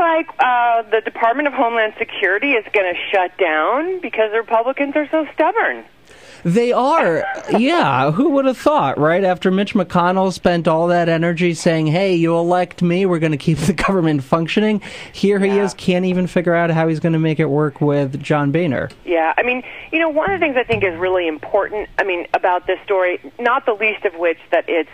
like the Department of Homeland Security is going to shut down because the Republicans are so stubborn. They are. Yeah, who would have thought, right? After Mitch McConnell spent all that energy saying, hey, you elect me, we're going to keep the government functioning. Here he is, can't even figure out how he's going to make it work with John Boehner. Yeah, I mean, one of the things I think is really important, about this story, not the least of which that it's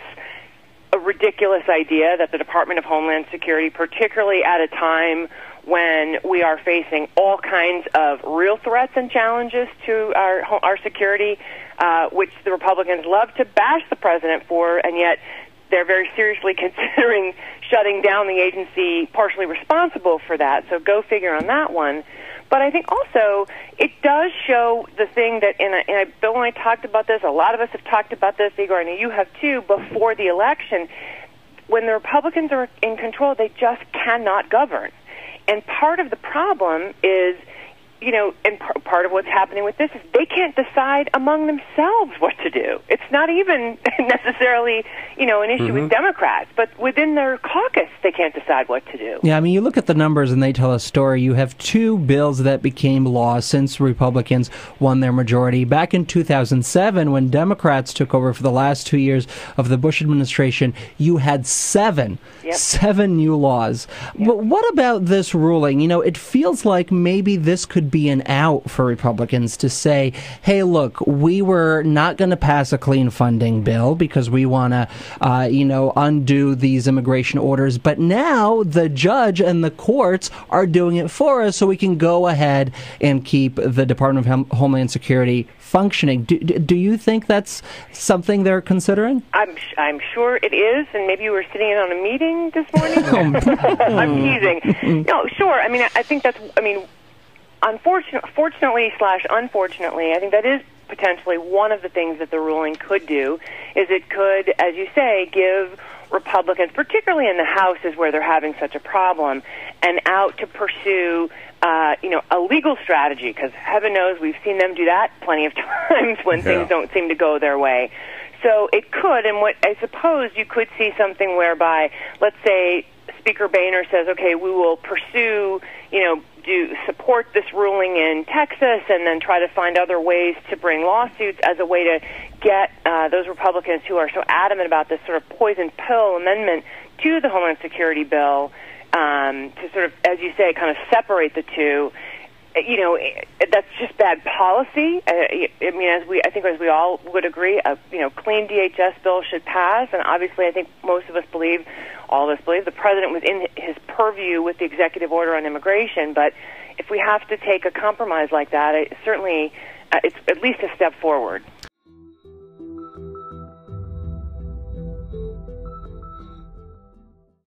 a ridiculous idea that the Department of Homeland Security, particularly at a time when we are facing all kinds of real threats and challenges to our security, which the Republicans love to bash the president for, and yet they're very seriously considering shutting down the agency partially responsible for that. So go figure on that one. But I think also it does show the thing that, and Bill and I talked about this, a lot of us have talked about this, Igor, and you have too, before the election. When the Republicans are in control, they just cannot govern. And part of the problem is, and part of what's happening with this is they can't decide among themselves what to do. It's not even necessarily, an issue with Democrats, but within their caucus, they can't decide what to do. Yeah, you look at the numbers and they tell a story. You have 2 bills that became law since Republicans won their majority. Back in 2007, when Democrats took over for the last 2 years of the Bush administration, you had 7 new laws. Yep. But what about this ruling? It feels like maybe this could be an out for Republicans to say, hey, look, we were not going to pass a clean funding bill because we want to, undo these immigration orders. But now the judge and the courts are doing it for us, so we can go ahead and keep the Department of Homeland Security functioning. Do you think that's something they're considering? I'm sure it is, and maybe you were sitting in on a meeting this morning. I'm teasing. No, sure. I think that's, fortunately/unfortunately, I think that is potentially one of the things that the ruling could do, is it could, as you say, give Republicans, particularly in the Houses where they're having such a problem, an out to pursue a legal strategy, because heaven knows we've seen them do that plenty of times when things don't seem to go their way. So it could, and what I suppose you could see something whereby, let's say, Speaker Boehner says, okay, we will pursue, support this ruling in Texas and then try to find other ways to bring lawsuits as a way to get those Republicans who are so adamant about this sort of poison pill amendment to the Homeland Security bill to sort of, as you say, kind of separate the two. That's just bad policy. As we all would agree, a clean DHS bill should pass, and obviously I think most of us believe, all of us believe, the president was in his purview with the executive order on immigration. But if we have to take a compromise like that, it's at least a step forward.